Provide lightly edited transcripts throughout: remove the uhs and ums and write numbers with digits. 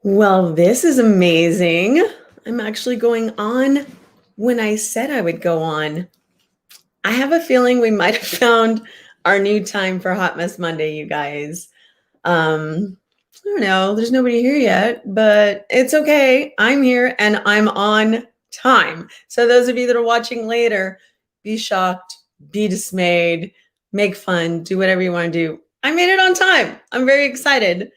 Well, this is amazing. I'm actually going on when I said I would go on. I have a feeling we might have found our new time for Hot Mess Monday, you guys. I don't know, there's nobody here yet, but it's okay. I'm here and I'm on time. So those of you that are watching later, be shocked, be dismayed, make fun, do whatever you want to do. I made it on time. I'm very excited.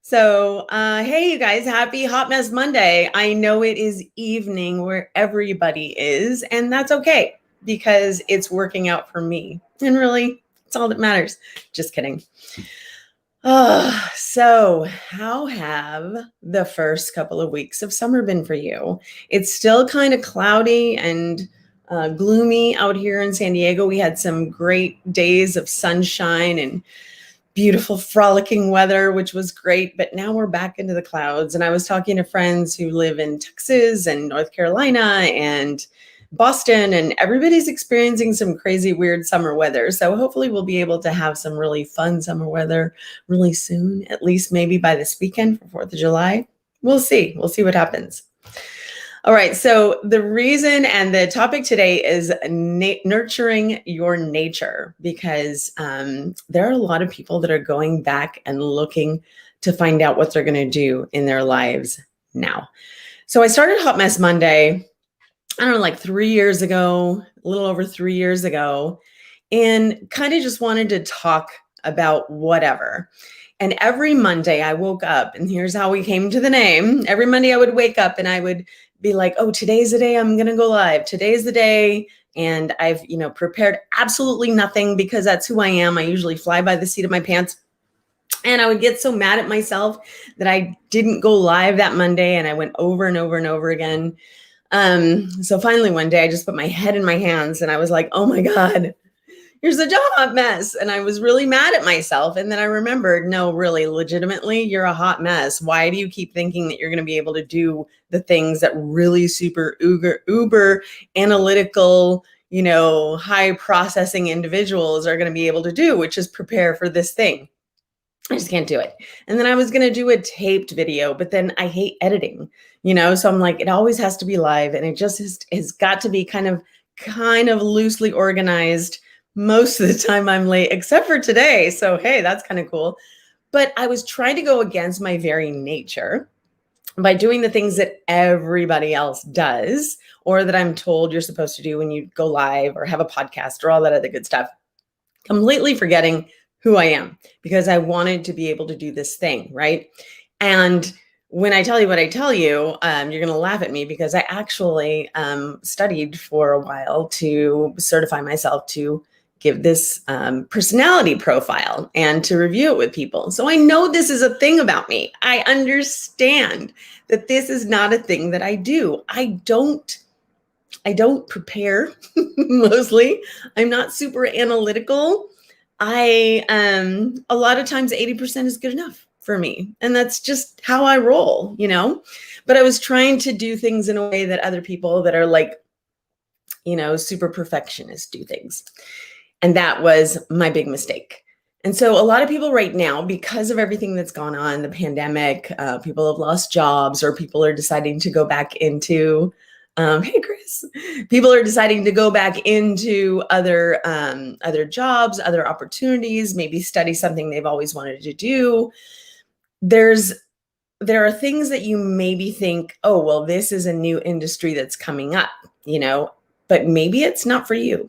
So, hey, you guys, happy Hot Mess Monday. I know it is evening where everybody is, and that's okay because it's working out for me. And really, it's all that matters. Just kidding. So how have the first couple of weeks of summer been for you? It's still kind of cloudy and gloomy out here in San Diego. We had some great days of sunshine and beautiful frolicking weather, which was great, but now we're back into the clouds. And I was talking to friends who live in Texas and North Carolina and Boston, and everybody's experiencing some crazy weird summer weather. So hopefully we'll be able to have some really fun summer weather really soon, at least maybe by this weekend for 4th of July. We'll see what happens. All right, so the reason and the topic today is nurturing your nature, because there are a lot of people that are going back and looking to find out what they're going to do in their lives now. So I started Hot Mess Monday, I don't know, like 3 years ago, a little over 3 years ago, and kind of just wanted to talk about whatever. And every Monday I woke up, and here's how we came to the name. Every Monday I would wake up and I would be like, oh, today's the day I'm going to go live. Today's the day. And I've, prepared absolutely nothing because that's who I am. I usually fly by the seat of my pants. And I would get so mad at myself that I didn't go live that Monday. And I went over and over and over again. So finally one day I just put my head in my hands and I was like, oh my God, you're such a hot mess. And I was really mad at myself. And then I remembered, no, really, legitimately, you're a hot mess. Why do you keep thinking that you're going to be able to do the things that really super uber analytical, high processing individuals are going to be able to do, which is prepare for this thing? I just can't do it. And then I was going to do a taped video, but then I hate editing, so I'm like, it always has to be live. And it just has got to be kind of loosely organized. Most of the time I'm late, except for today. So, hey, that's kind of cool. But I was trying to go against my very nature by doing the things that everybody else does, or that I'm told you're supposed to do when you go live or have a podcast or all that other good stuff. Completely forgetting who I am because I wanted to be able to do this thing, right? And when I tell you what I tell you, you're going to laugh at me because I actually studied for a while to certify myself to give this personality profile and to review it with people. So I know this is a thing about me. I understand that this is not a thing that I do. I don't prepare mostly. I'm not super analytical. A lot of times 80% is good enough for me. And that's just how I roll, but I was trying to do things in a way that other people that are like, super perfectionists do things. And that was my big mistake. And so a lot of people right now, because of everything that's gone on, the pandemic, people have lost jobs, or people are deciding to go back into, hey, Chris, people are deciding to go back into other jobs, other opportunities, maybe study something they've always wanted to do. There are things that you maybe think, oh, well, this is a new industry that's coming up, but maybe it's not for you.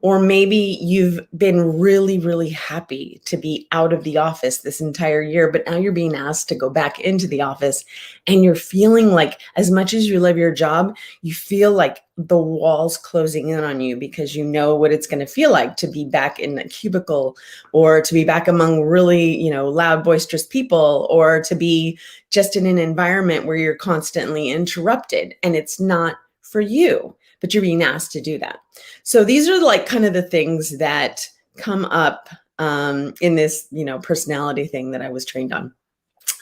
Or maybe you've been really, really happy to be out of the office this entire year, but now you're being asked to go back into the office and you're feeling like, as much as you love your job, you feel like the walls closing in on you because you know what it's going to feel like to be back in a cubicle, or to be back among really, loud, boisterous people, or to be just in an environment where you're constantly interrupted and it's not for you, but you're being asked to do that. So these are like kind of the things that come up in this, personality thing that I was trained on.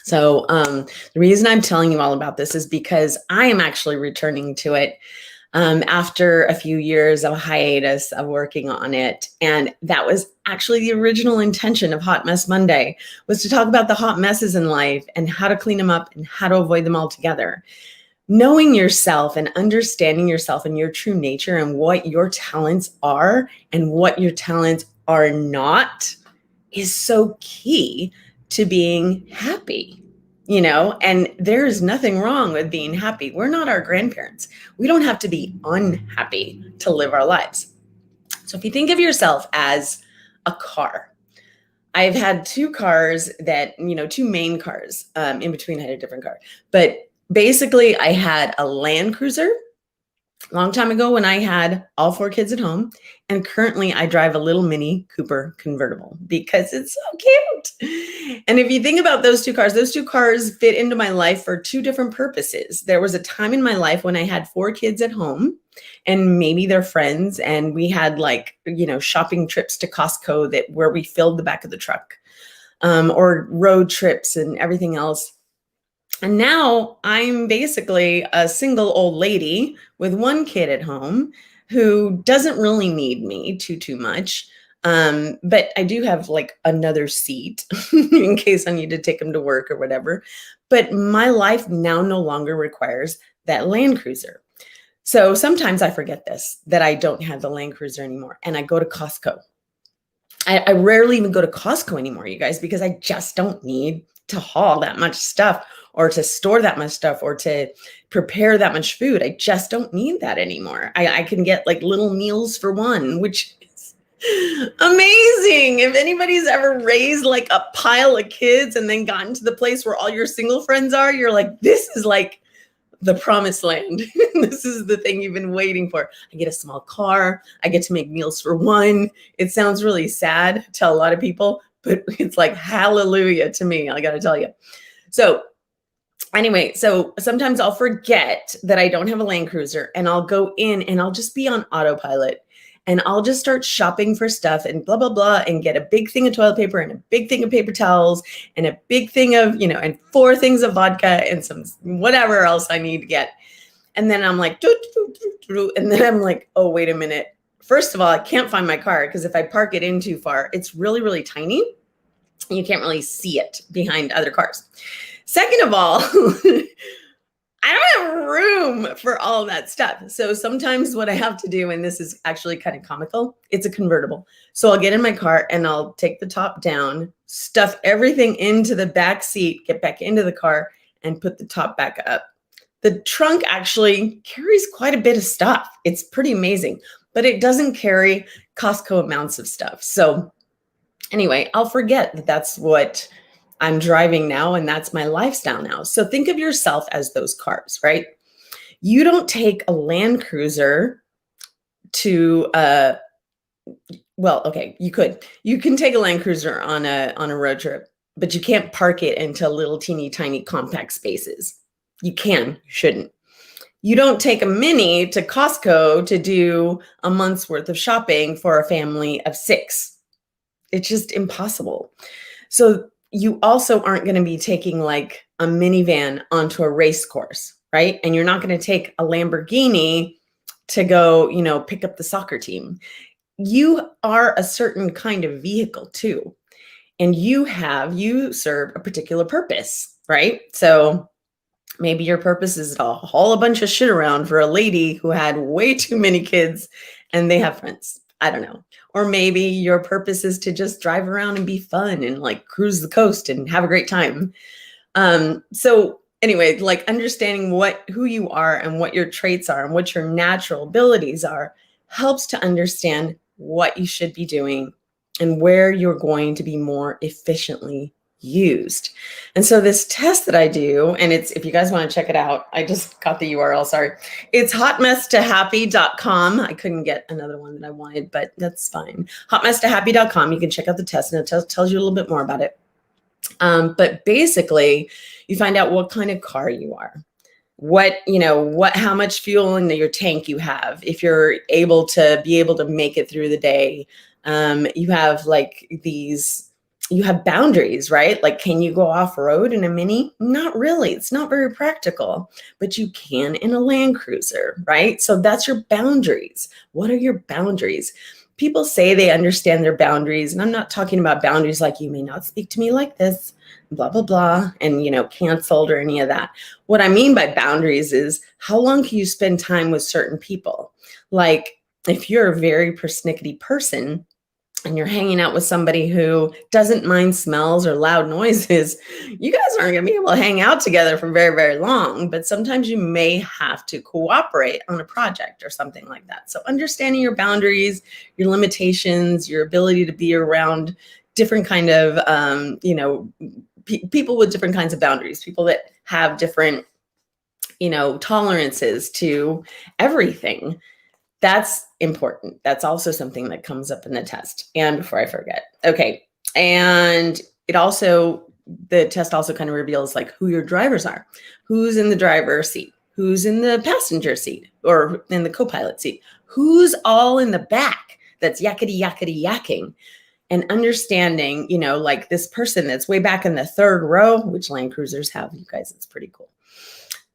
So the reason I'm telling you all about this is because I am actually returning to it. after a few years of hiatus of working on it. And that was actually the original intention of Hot Mess Monday, was to talk about the hot messes in life and how to clean them up and how to avoid them altogether. Knowing yourself and understanding yourself and your true nature and what your talents are and what your talents are not is so key to being happy. And there's nothing wrong with being happy. We're not our grandparents. We don't have to be unhappy to live our lives. So if you think of yourself as a car, I've had two cars that, two main cars. In between, I had a different car. But basically, I had a Land Cruiser a long time ago when I had all 4 kids at home. And currently I drive a little Mini Cooper convertible because it's so cute. And if you think about those two cars fit into my life for 2 different purposes. There was a time in my life when I had 4 kids at home and maybe their friends. And we had shopping trips to Costco where we filled the back of the truck, or road trips and everything else. And now I'm basically a single old lady with 1 kid at home who doesn't really need me too much. But I do have another seat in case I need to take him to work or whatever. But my life now no longer requires that Land Cruiser. So sometimes I forget that I don't have the Land Cruiser anymore. And I go to Costco. I rarely even go to Costco anymore, you guys, because I just don't need to haul that much stuff or to store that much stuff or to prepare that much food. I just don't need that anymore. I can get little meals for one, which is amazing. If anybody's ever raised a pile of kids and then gotten to the place where all your single friends are, you're like, this is the promised land. This is the thing you've been waiting for. I get a small car. I get to make meals for one. It sounds really sad to a lot of people, but it's hallelujah to me, I got to tell you. So anyway, so sometimes I'll forget that I don't have a Land Cruiser and I'll go in and I'll just be on autopilot and I'll just start shopping for stuff and blah, blah, blah, and get a big thing of toilet paper and a big thing of paper towels and a big thing of, and 4 things of vodka and some whatever else I need to get. And then I'm like, and then I'm like, oh, wait a minute. First of all, I can't find my car because if I park it in too far, it's really, really tiny. And you can't really see it behind other cars. Second of all, I don't have room for all that stuff. So sometimes what I have to do, and this is actually kind of comical, it's a convertible. So I'll get in my car and I'll take the top down, stuff everything into the back seat, get back into the car and put the top back up. The trunk actually carries quite a bit of stuff. It's pretty amazing, but it doesn't carry Costco amounts of stuff. So anyway, I'll forget that that's what I'm driving now and that's my lifestyle now. So think of yourself as those cars, right? You don't take a Land Cruiser to okay, you could. You can take a Land Cruiser on a road trip, but you can't park it into little teeny tiny compact spaces. You can, you shouldn't. You don't take a Mini to Costco to do a month's worth of shopping for a family of 6. It's just impossible. So you also aren't going to be taking a minivan onto a race course, right? And you're not going to take a Lamborghini to go, pick up the soccer team. You are a certain kind of vehicle too. And you serve a particular purpose, right? So maybe your purpose is to haul a bunch of shit around for a lady who had way too many kids and they have friends. I don't know. Or maybe your purpose is to just drive around and be fun and cruise the coast and have a great time. So anyway, understanding who you are and what your traits are and what your natural abilities are helps to understand what you should be doing and where you're going to be more efficiently used. And so this test that I do, and if you guys want to check it out, I just got the URL, sorry. It's hotmesstohappy.com. I couldn't get another one that I wanted, but that's fine. Hotmesstohappy.com. You can check out the test and it tells you a little bit more about it. But basically you find out what kind of car you are, how much fuel in your tank you have, if you're able to make it through the day. You have these you have boundaries, right? Like, can you go off road in a Mini? Not really. It's not very practical, but you can in a Land Cruiser, right? So that's your boundaries. What are your boundaries? People say they understand their boundaries, and I'm not talking about boundaries like you may not speak to me like this, blah, blah, blah, and, canceled or any of that. What I mean by boundaries is how long can you spend time with certain people? Like, if you're a very persnickety person, and you're hanging out with somebody who doesn't mind smells or loud noises, you guys aren't going to be able to hang out together for very, very long. But sometimes you may have to cooperate on a project or something like that. So understanding your boundaries, your limitations, your ability to be around different kind of, people with different kinds of boundaries, people that have different, tolerances to everything. That's important. That's also something that comes up in the test. And before I forget, okay. And the test also kind of reveals like who your drivers are, who's in the driver's seat, who's in the passenger seat or in the co-pilot seat, who's all in the back that's yakety yakking, and understanding, like this person that's way back in the third row, which Land Cruisers have, you guys, it's pretty cool.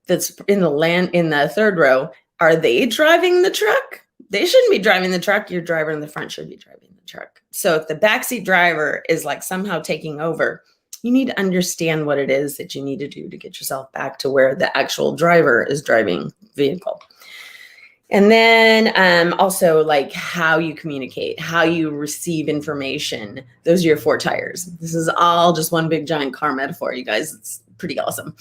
That's in the third row. Are they driving the truck? They shouldn't be driving the truck. Your driver in the front should be driving the truck. So if the backseat driver is like somehow taking over, you need to understand what it is that you need to do to get yourself back to where the actual driver is driving the vehicle. And then also like how you communicate, how you receive information. Those are your 4 tires. This is all just one big giant car metaphor, you guys. It's pretty awesome.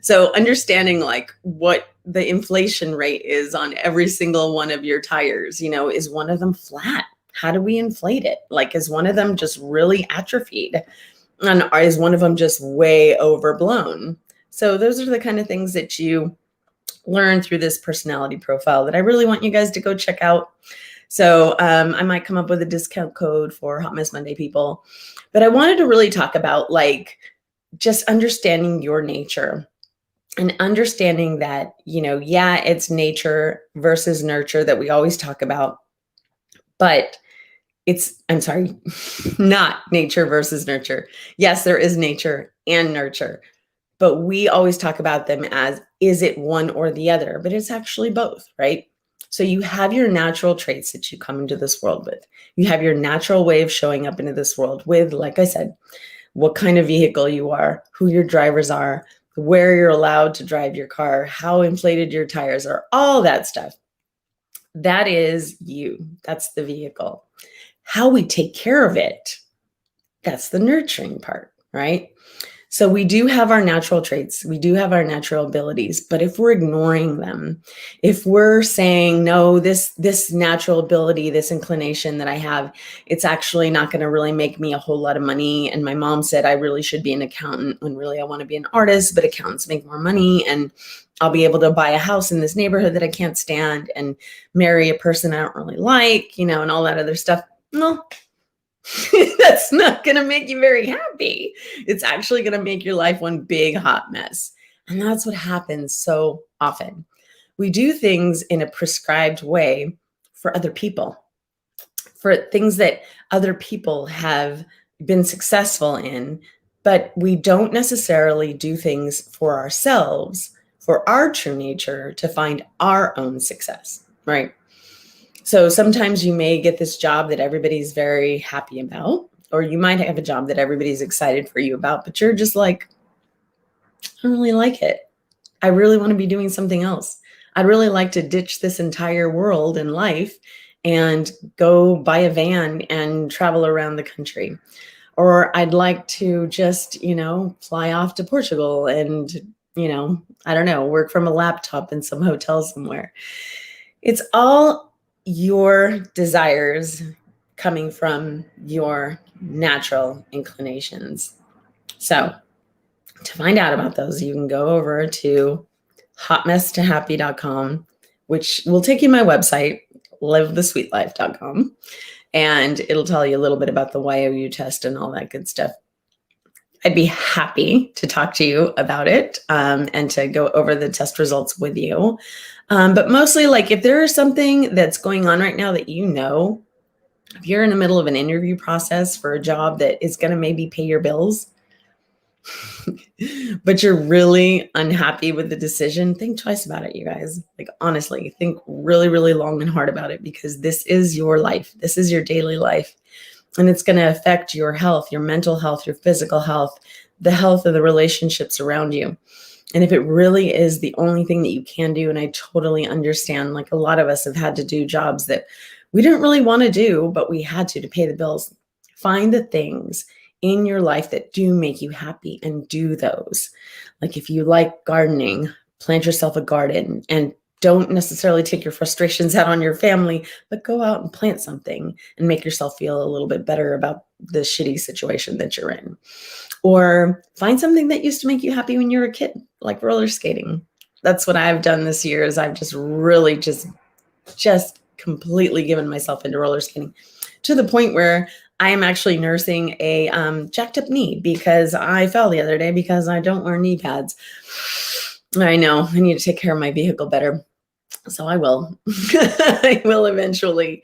So understanding like what the inflation rate is on every single one of your tires, is one of them flat? How do we inflate it? Like, is one of them just really atrophied? And is one of them just way overblown? So those are the kind of things that you learn through this personality profile that I really want you guys to go check out. So I might come up with a discount code for Hot Mess Monday people, but I wanted to really talk about like just understanding your nature and understanding that, it's nature versus nurture that we always talk about, but not nature versus nurture. Yes, there is nature and nurture, but we always talk about them as, is it one or the other? But it's actually both, right? So you have your natural traits that you come into this world with. You have your natural way of showing up into this world with, like I said, what kind of vehicle you are, who your drivers are, where you're allowed to drive your car, how inflated your tires are, all that stuff. That is you. That's the vehicle. How we take care of it, that's the nurturing part, right? So we do have our natural traits, we do have our natural abilities, but if we're ignoring them, if we're saying, no, this natural ability, this inclination that I have, it's actually not going to really make me a whole lot of money. And my mom said I really should be an accountant when really I want to be an artist, but accountants make more money and I'll be able to buy a house in this neighborhood that I can't stand and marry a person I don't really like, and all that other stuff. No. That's not going to make you very happy. It's actually going to make your life one big hot mess. And that's what happens so often. We do things in a prescribed way for other people, for things that other people have been successful in, but we don't necessarily do things for ourselves, for our true nature, to find our own success, right? So sometimes you may get this job that everybody's very happy about, or you might have a job that everybody's excited for you about, but you're just like, I don't really like it. I really want to be doing something else. I'd really like to ditch this entire world and life and go buy a van and travel around the country. Or I'd like to just, fly off to Portugal and, I don't know, work from a laptop in some hotel somewhere. It's all your desires coming from your natural inclinations. So to find out about those, you can go over to hotmesstohappy.com, which will take you to my website, livethesweetlife.com, and it'll tell you a little bit about the YOU test and all that good stuff. I'd be happy to talk to you about it and to go over the test results with you. But mostly, like, if there is something that's going on right now that If you're in the middle of an interview process for a job that is going to maybe pay your bills, but you're really unhappy with the decision, think twice about it, you guys. Like, honestly, think really, really long and hard about it, because this is your life. This is your daily life. And it's going to affect your health, your mental health, your physical health, the health of the relationships around you. And if it really is the only thing that you can do, and I totally understand, like a lot of us have had to do jobs that we didn't really want to do, but we had to pay the bills. Find the things in your life that do make you happy and do those. Like if you like gardening, plant yourself a garden, and don't necessarily take your frustrations out on your family, but go out and plant something and make yourself feel a little bit better about the shitty situation that you're in. Or find something that used to make you happy when you were a kid, like roller skating. That's what I've done this year, is I've just really just completely given myself into roller skating, to the point where I am actually nursing a jacked up knee because I fell the other day because I don't wear knee pads. I know I need to take care of my vehicle better. So I will. I will eventually.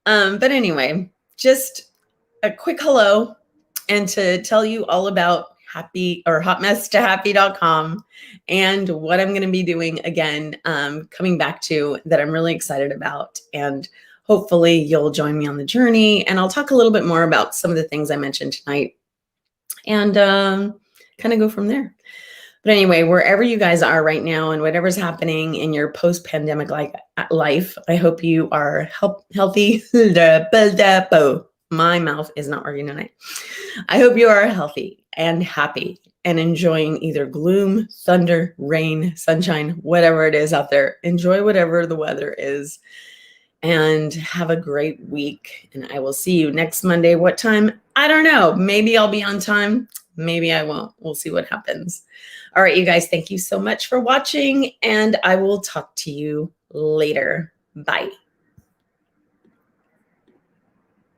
But anyway, just a quick hello, and to tell you all about hotmesstohappy.com and what I'm going to be doing again, coming back to, that I'm really excited about. And hopefully you'll join me on the journey, and I'll talk a little bit more about some of the things I mentioned tonight, and kind of go from there. But anyway, wherever you guys are right now and whatever's happening in your post-pandemic life, I hope you are healthy. My mouth is not working tonight. I hope you are healthy and happy and enjoying either gloom, thunder, rain, sunshine, whatever it is out there. Enjoy whatever the weather is, and have a great week. And I will see you next Monday. What time? I don't know. Maybe I'll be on time. Maybe I won't. We'll see what happens. All right, you guys, thank you so much for watching, and I will talk to you later. Bye.